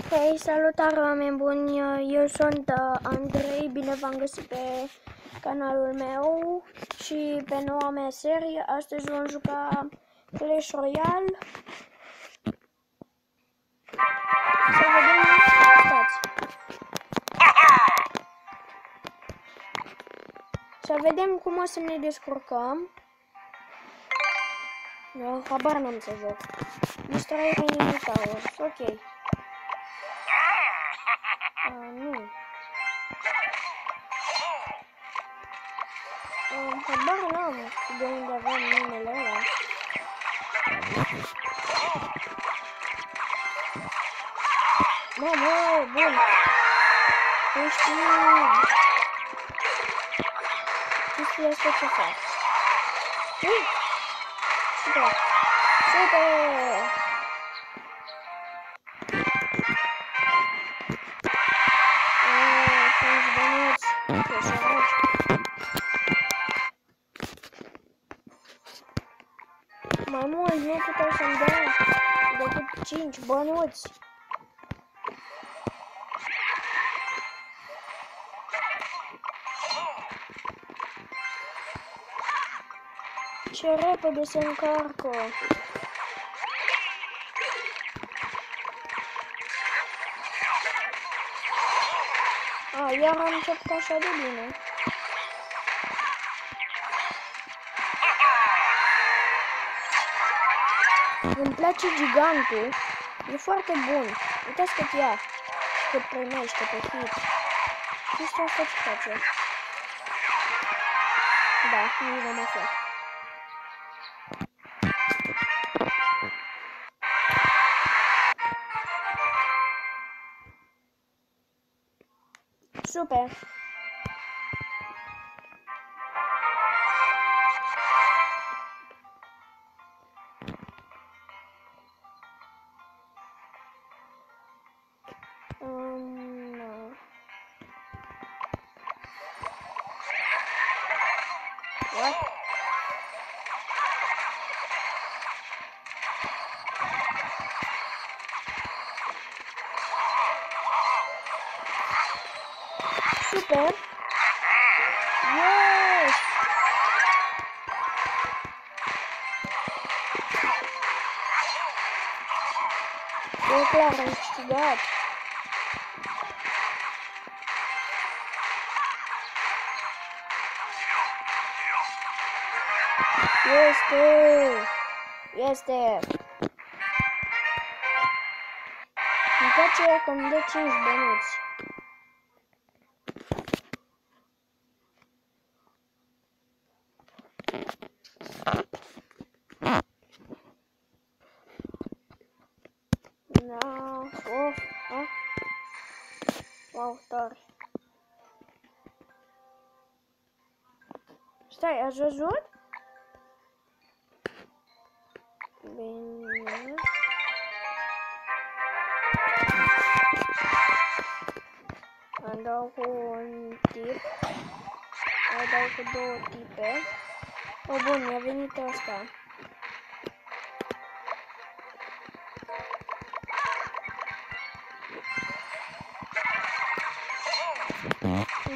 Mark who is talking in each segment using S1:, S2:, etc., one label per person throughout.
S1: Hei, salutare oameni buni, eu sunt Andrei, bine v-am găsit pe canalul meu și pe noua mea serie. Astăzi vom juca Clash Royale. Să vedem, stați. Să vedem cum o să ne descurcăm. Eu habar n-am să joc. Distraiere enemy towers, ok. Nu. Habar n-am de unde avem numele ăla. Mamă, bun. Câștig. Chestia asta ce fac? Super. Super. Mai mult, nu puteau să-mi dea decât 5 bănuți. Ce repede se încarcă. Iar am început așa de bine. Îmi place gigantul. E foarte bun. Uitați cât ia. Cât primește pe hit. Chestia asta ce face? Da, nu vom afla. Super. No. What? Super. Yes. E clar, am câștigat. Este. Îmi place că îmi dă 5 bănuți. Wow, tare. Stai, ați văzut? Bine. Îmi dau cu un tip. Îmi dau cu 2 tipe. O, bun, mi-a venit ăsta.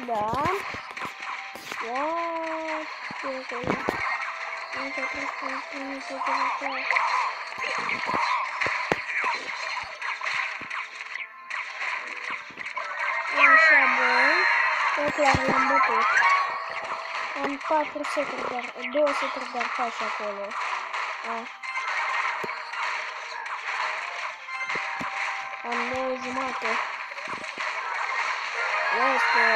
S1: Da. What? Așa, bun. E clar, l-am bătut. Am 4 seturi, dar 2 seturi de arcași acolo. Am 9 jumate. Este.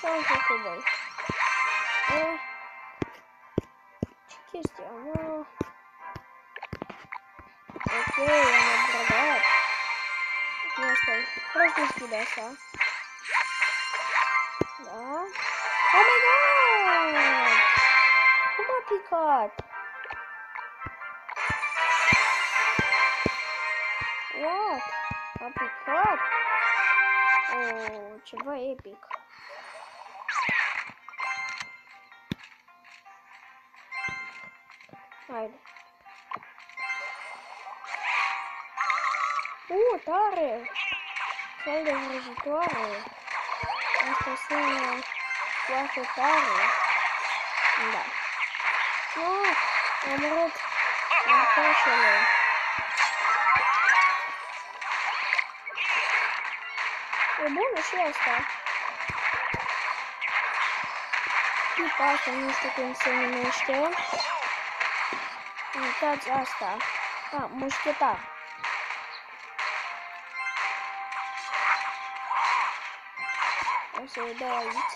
S1: Ce-am făcut, băi? Ce chestia, mă? Ok, am upgradat. Nu, stai. Vreau să deschid asta. Da? Oh my god! Cum a picat? What? A picat? Oh, ceva epic. Haide. Tare! Fel de vrăjitoare. Asta sună foarte tare. Da. Am murit arcașele. E bună și asta. Tipa asta, nu știu cum se numește. Uitați asta. Mușchetar. O să-i dau aici.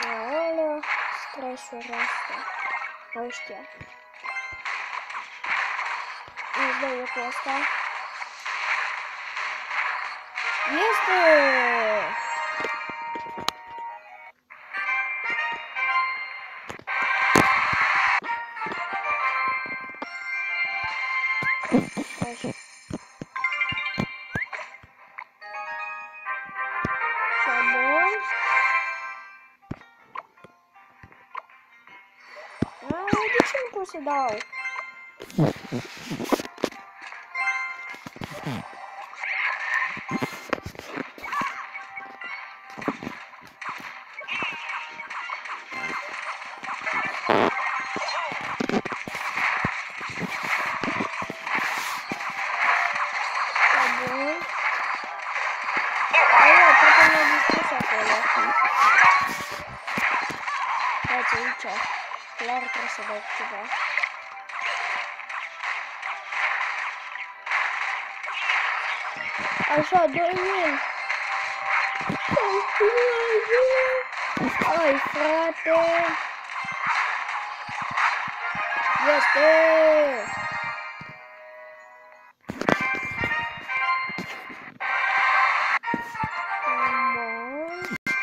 S1: Aoleu, stresul ăsta. Ăștia. Îți dau eu cu asta. Este! Așa. Șabon. De ce nu pot să dau? Clar trebuie să dau ceva. Așa, 2000. Ai, frate. Este.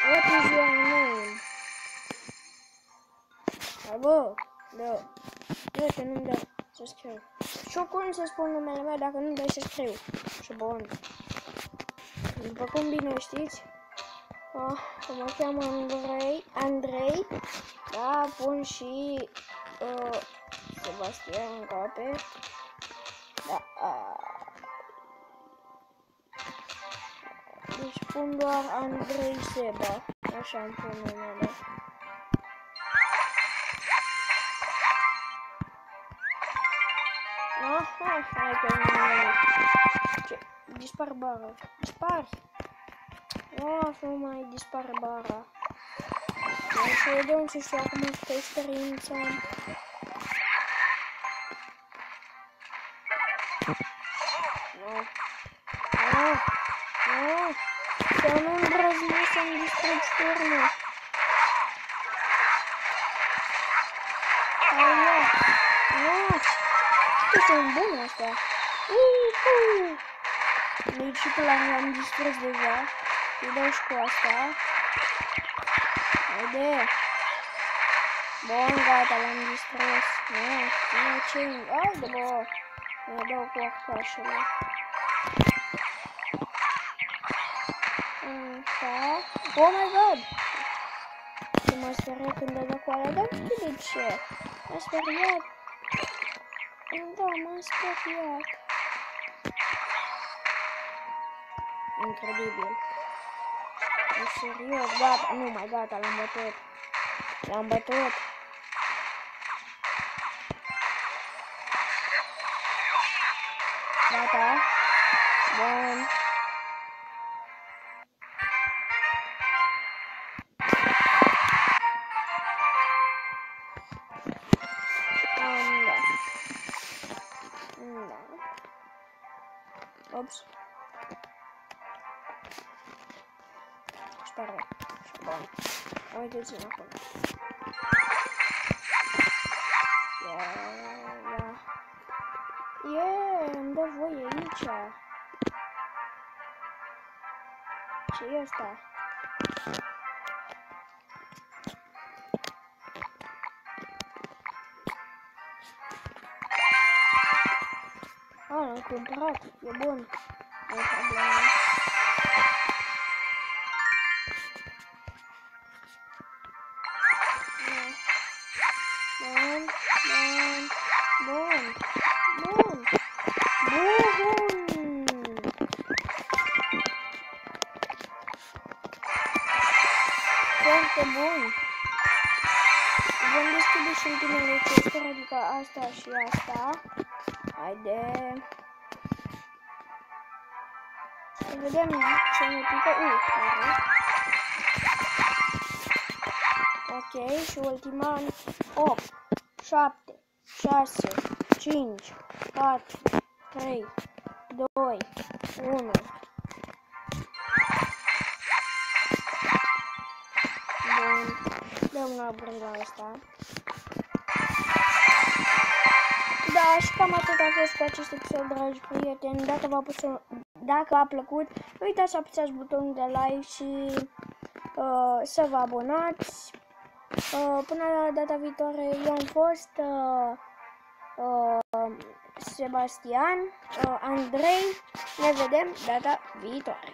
S1: What is your name? Abo, da. Uite, nu-mi dă să scriu. Și cum să spun numele meu dacă nu-mi dai să scriu? Și bun. După cum bine știți, mă cheamă Andrei, da, pun și Sebastian în cape. Da. Deci pun doar Andrei Seba. Așa îmi pun numele. Hai că nu... Dispar bara. Dispar! Nu mai dispare bara. Să vedem ce știu acum pe experiența. Să nu îndrăznesc să-mi distrug turnul. Sunt bune astea. Deci și pe l-am distrus deja. Îi dau și cu asta. Haide. Bun, gata, l-am distrus. Nu, ce-i? Haide, bă. Îi dau cu arcașele. Așa. Oh my god! Ce m-a speriat când a dat cu alea, dar nu știu de ce. M-a speriat. Da, m-a speriat. Incredibil. E serios, gata, nu mai gata, l-am bătut. L-am bătut. Gata. Bun. Ops. Spera. Bun. Uite-ți-l acolo. Îmi dă voie aici. Ce e asta? L-am cumpărat, e bun. Nu e problemă. Bun. Foarte bun. Vom deschide și ultimele chesturi, adică asta și asta. Haide. Să vedem ce ne pică. Ok, și ultima. 8, 7, 6, 5, 4, 3, 2, 1. Bun. Dăm un upgrade la asta. Da, și cam atât a fost cu acest episod, dragi prieteni. Dacă v-a plăcut, nu uitați să apăsați butonul de like și să vă abonați. Până la data viitoare, eu am fost Sebastian, Andrei. Ne vedem data viitoare.